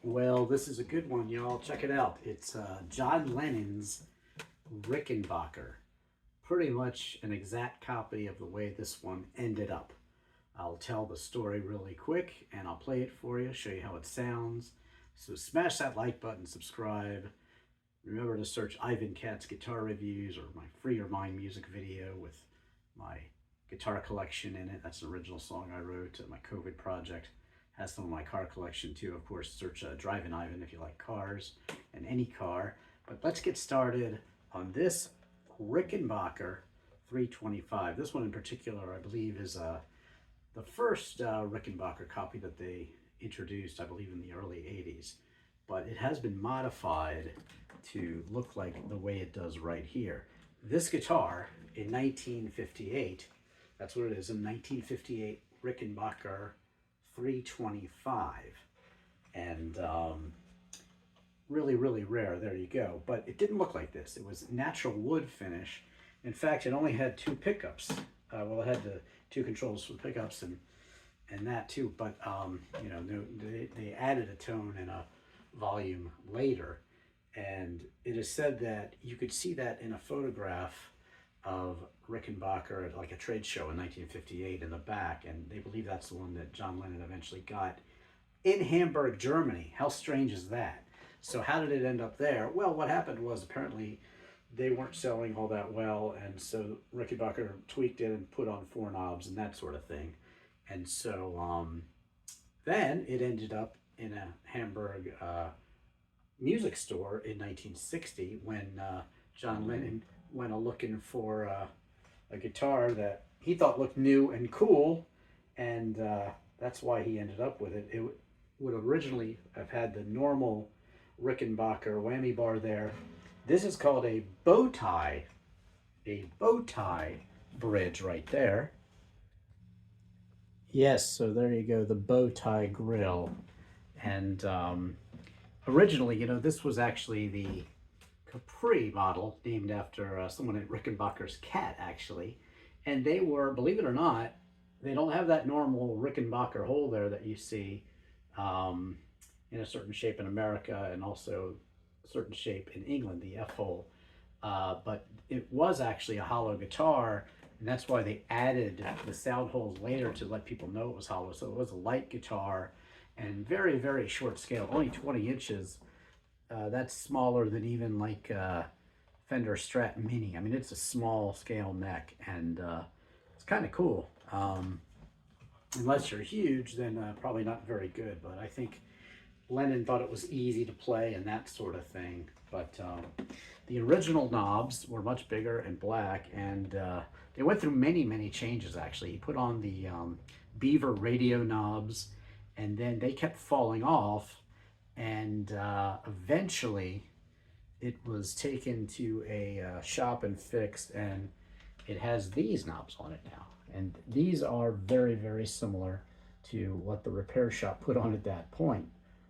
Well, this is a good one, y'all. Check it out. It's John Lennon's Rickenbacker. Pretty much an exact copy of the way this one ended up. I'll tell the story really quick and I'll play it for you, show you how it sounds. So smash that like button, subscribe. Remember to search Ivan Katz guitar reviews or my Free Your Mind music video with my guitar collection in it. That's an original song I wrote at my COVID project. Has some of my car collection too. Of course, search Drivin' Ivan if you like cars and any car. But let's get started on this Rickenbacker 325. This one in particular, I believe, is the first Rickenbacker copy that they introduced, I believe, in the early 80s. But it has been modified to look like the way it does right here. This guitar in 1958, that's what it is, in 1958 Rickenbacker 325, and really rare. There you go. But it didn't look like this. It was natural wood finish. In fact, it only had two pickups. Well, it had the two controls for pickups and that too, but you know, they added a tone and a volume later, and it is said that you could see that in a photograph of Rickenbacker at like a trade show in 1958 in the back, and they believe that's the one that John Lennon eventually got in Hamburg, Germany. How strange is that? So how did it end up there? Well, what happened was apparently they weren't selling all that well, and so Rickenbacker tweaked it and put on four knobs and that sort of thing. And so then it ended up in a Hamburg music store in 1960 when John Lennon went looking for a guitar that he thought looked new and cool, and that's why he ended up with it. It would originally have had the normal Rickenbacker whammy bar there. This is called a bow tie bridge right there. Yes, so there you go, the bow tie grill. And originally, you know, this was actually the Capri model, named after someone at Rickenbacker's cat, actually. And they were, believe it or not, they don't have that normal Rickenbacker hole there that you see in a certain shape in America and also a certain shape in England, the F hole. But it was actually a hollow guitar, and that's why they added the sound holes later to let people know it was hollow. So it was a light guitar and very short scale, only 20 inches. That's smaller than even like Fender Strat Mini. I mean, it's a small scale neck, and it's kind of cool. Unless you're huge, then probably not very good. But I think Lennon thought it was easy to play and that sort of thing. But the original knobs were much bigger and black, and they went through many changes, actually. He put on the Beaver radio knobs, and then they kept falling off, and eventually it was taken to a shop and fixed, and it has these knobs on it now. And these are very similar to what the repair shop put on at that point.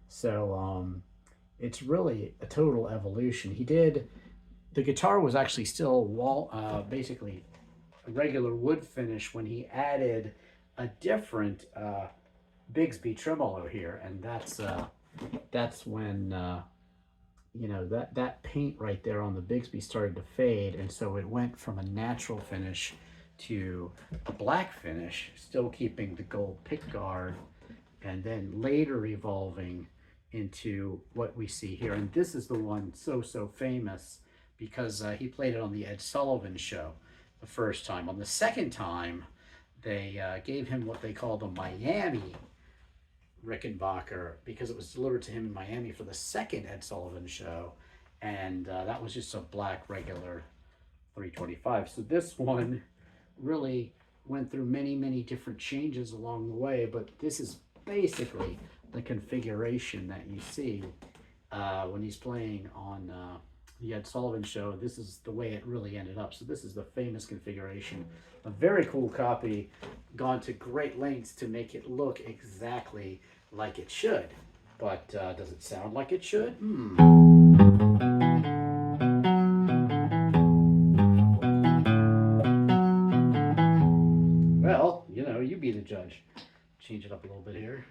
So it's really a total evolution. The guitar was actually still basically a regular wood finish when he added a different Bigsby tremolo here, and that's when you know, that paint right there on the Bigsby started to fade, and so it went from a natural finish to a black finish, still keeping the gold pickguard, and then later evolving into what we see here. And this is the one so famous because he played it on the Ed Sullivan Show the first time. On the second time, they gave him what they called a Miami Rickenbacker because it was delivered to him in Miami for the second Ed Sullivan Show, and that was just a black regular 325. So this one really went through many different changes along the way, but this is basically the configuration that you see when he's playing on the Ed Sullivan Show. This is the way it really ended up. So this is the famous configuration. A very cool copy, gone to great lengths to make it look exactly like it should. But does it sound like it should? Well, you know, you be the judge. Change it up a little bit here.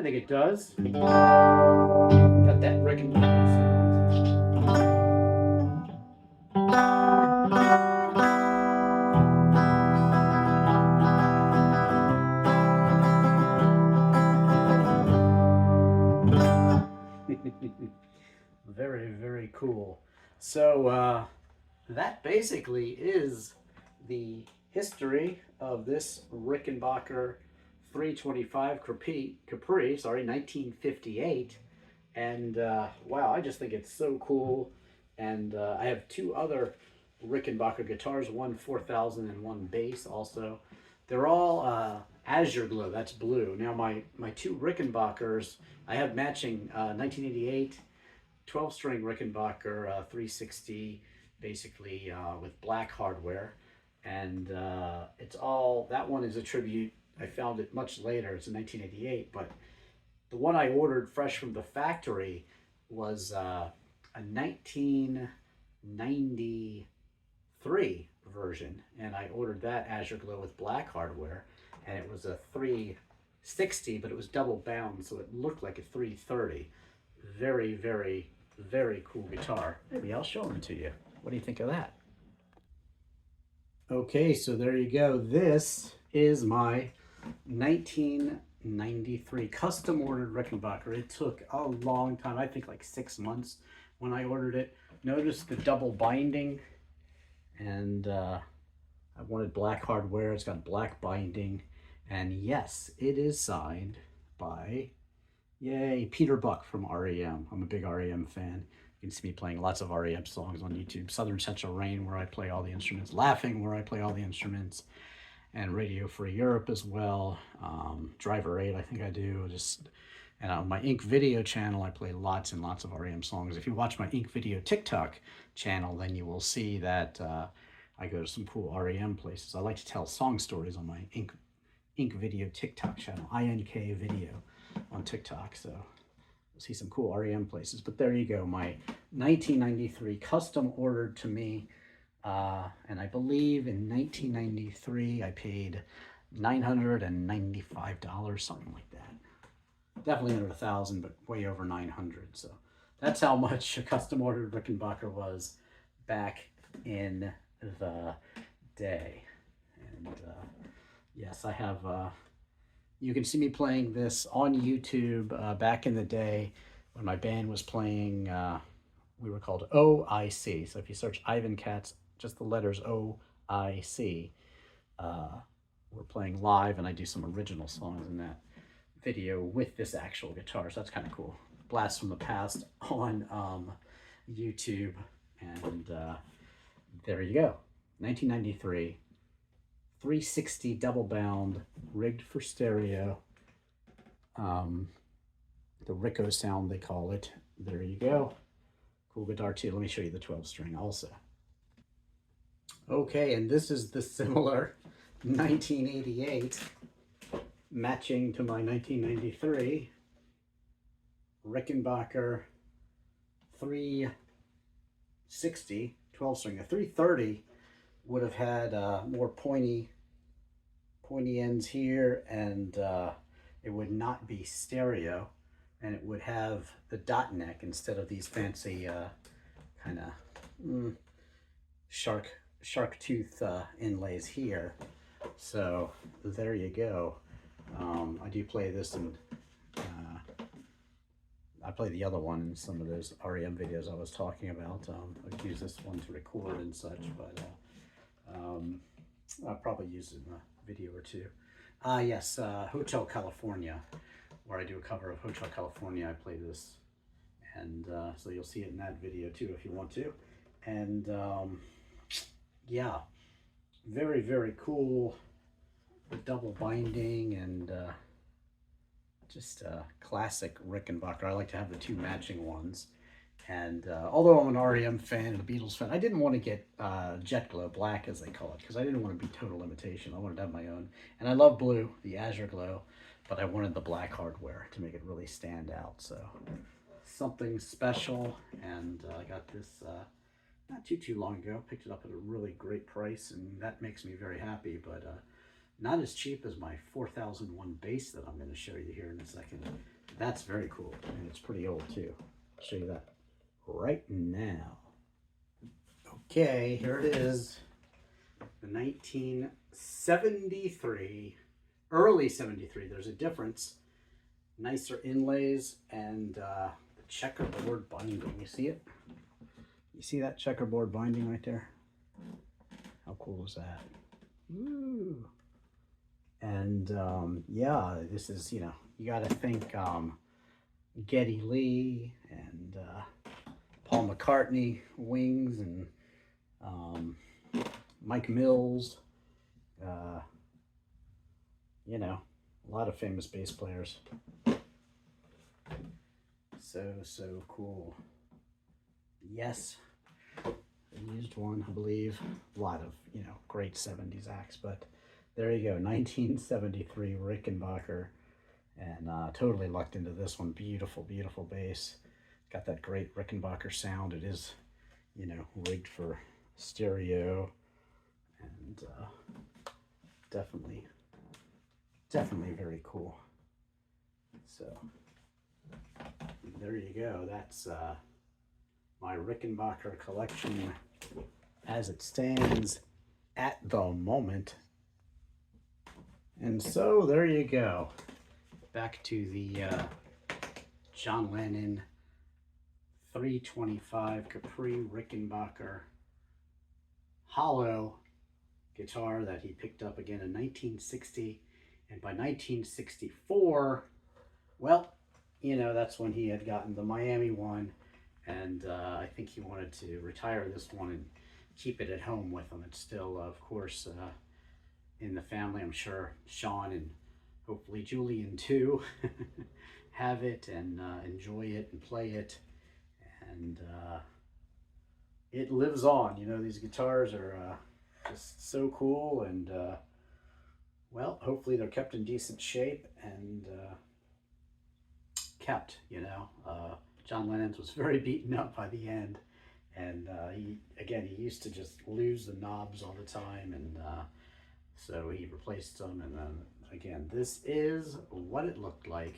think it does. Got that Rickenbacker sound. Very, very cool. So that basically is the history of this Rickenbacker 325 Capri, sorry, 1958. And wow, I just think it's so cool. And I have two other Rickenbacker guitars, one 4000 and one bass also. They're all azure glow, that's blue. Now my two Rickenbackers, I have matching 1988 12-string Rickenbacker 360, basically with black hardware. And it's all, that one is a tribute. I found it much later, it's in 1988, but the one I ordered fresh from the factory was a 1993 version, and I ordered that Azure Glow with black hardware, and it was a 360, but it was double bound, so it looked like a 330. Very, very, very cool guitar. Maybe I'll show them to you. What do you think of that? Okay, so there you go. This is my 1993 custom ordered Rickenbacker. It took a long time, I think like 6 months when I ordered it. Notice the double binding, and I wanted black hardware. It's got black binding, and yes, it is signed by, yay, Peter Buck from R.E.M. I'm a big R.E.M. fan. You can see me playing lots of R.E.M. songs on YouTube. Southern Central Rain, where I play all the instruments. Laughing, where I play all the instruments. And Radio Free Europe as well. Driver 8, I think I do. And on my Ink Video channel, I play lots and lots of R.E.M. songs. If you watch my Ink Video TikTok channel, then you will see that I go to some cool R.E.M. places. I like to tell song stories on my Ink Video TikTok channel, INK Video on TikTok. So you'll see some cool R.E.M. places. But there you go, my 1993 custom ordered to me. And I believe in 1993 I paid $995, something like that. Definitely under 1,000, but way over 900. So that's how much a custom ordered Rickenbacker was back in the day. And yes, I have. You can see me playing this on YouTube back in the day when my band was playing. We were called OIC. So if you search Ivan Katz, just the letters OIC, we're playing live, and I do some original songs in that video with this actual guitar. So that's kind of cool. Blast from the past on YouTube. And there you go. 1993. 360 double bound, rigged for stereo. The Rico sound, they call it. There you go. Cool guitar too. Let me show you the 12-string also. Okay, and this is the similar 1988, matching to my 1993 Rickenbacker 360 12-string. A 330 would have had more pointy ends here, and it would not be stereo, and it would have the dot neck instead of these fancy kind of shark tooth inlays here. So there you go. I do play this, and I play the other one in some of those R.E.M. videos I was talking about. I've used this one to record and such, but I'll probably use it in a video or two. Yes, Hotel California, where I do a cover of Hotel California. I play this, and so you'll see it in that video too if you want to. And yeah, very, very cool. The double binding, and just classic Rickenbacker. I like to have the two matching ones. And although I'm an R.E.M. fan and a Beatles fan, I didn't want to get Jet Glow Black, as they call it, because I didn't want to be Total Imitation. I wanted to have my own. And I love blue, the Azure Glow, but I wanted the black hardware to make it really stand out. So something special. And I got this not too long ago. Picked it up at a really great price, and that makes me very happy. But not as cheap as my 4001 bass that I'm going to show you here in a second. That's very cool, and it's pretty old too. I'll show you that right now. Okay, here it is. The 1973, early 73. There's a difference. Nicer inlays and the checkerboard binding. You see it? You see that checkerboard binding right there? How cool is that? Woo! And yeah, this is, you know, you got to think Geddy Lee and Paul McCartney, Wings, and Mike Mills, you know, a lot of famous bass players. So cool. Yes, I used one, I believe. A lot of, you know, great 70s acts, but there you go, 1973 Rickenbacker, and totally lucked into this one. Beautiful, beautiful bass. Got that great Rickenbacker sound. It is, you know, rigged for stereo, and definitely very cool. So there you go. That's my Rickenbacker collection as it stands at the moment. And so there you go. Back to the John Lennon 325 Capri Rickenbacker hollow guitar that he picked up again in 1960. And by 1964, well, you know, that's when he had gotten the Miami one. And I think he wanted to retire this one and keep it at home with him. It's still, of course, in the family. I'm sure Sean and hopefully Julian too have it and enjoy it and play it. And it lives on. You know, these guitars are just so cool, and well, hopefully they're kept in decent shape and kept, you know. John Lennon's was very beaten up by the end, and he used to just lose the knobs all the time, and so he replaced them. And then again, this is what it looked like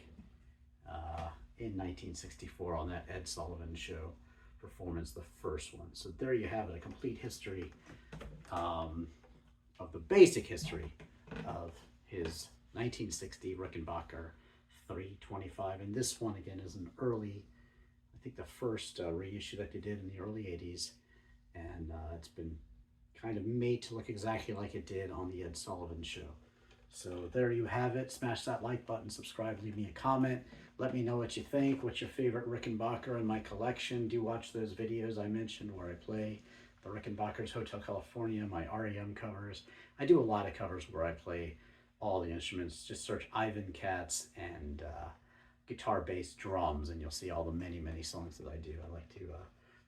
in 1964 on that Ed Sullivan Show performance, the first one. So there you have it, a complete history of the basic history of his 1960 Rickenbacker 325. And this one again is an early, I think the first reissue that they did in the early 80s, and it's been kind of made to look exactly like it did on the Ed Sullivan Show. So there you have it. Smash that like button, subscribe, leave me a comment. Let me know what you think. What's your favorite Rickenbacker in my collection? Do watch those videos I mentioned where I play the Rickenbackers, Hotel California, my R.E.M. covers. I do a lot of covers where I play all the instruments. Just search IvanKatz and guitar, bass, drums, and you'll see all the many, many songs that I do. I like to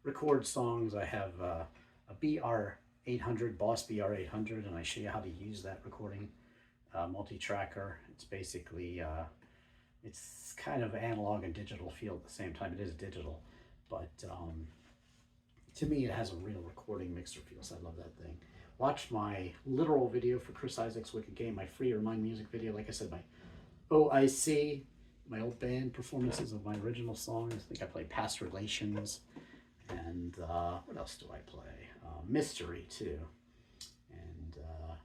record songs. I have a BR800, Boss BR800, and I show you how to use that recording multi-tracker. It's basically, it's kind of analog and digital feel at the same time. It is digital, but to me it has a real recording mixer feel, so I love that thing. Watch my literal video for Chris Isaac's Wicked Game, my Free Your Mind music video. Like I said, my OIC, my old band performances of my original songs. I think I played Past Relations, and what else do I play? Mystery too. And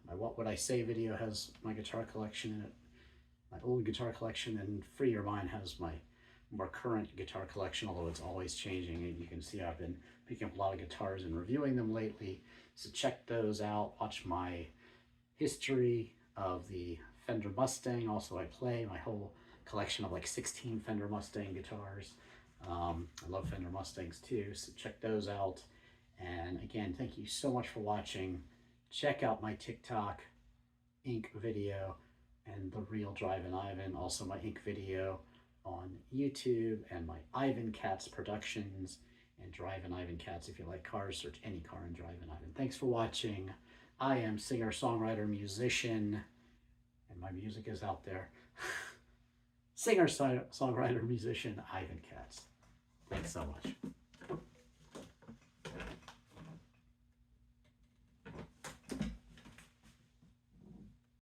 my What Would I Say video has my guitar collection in it, my old guitar collection, and Free Your Mind has my more current guitar collection, although it's always changing. And you can see I've been picking up a lot of guitars and reviewing them lately, so check those out. Watch my history of the Fender Mustang. Also, I play my whole collection of like 16 Fender Mustang guitars. I love Fender Mustangs too, so check those out. And again, thank you so much for watching. Check out my TikTok ink video and the real Drivin' Ivan, also my ink video on YouTube, and my IvanKatz Productions and DrivinIvanKatz. If you like cars, search any car in Drivin' Ivan. Thanks for watching. I am singer, songwriter, musician, and my music is out there. Singer, songwriter, musician, IvanKatz. Thanks so much.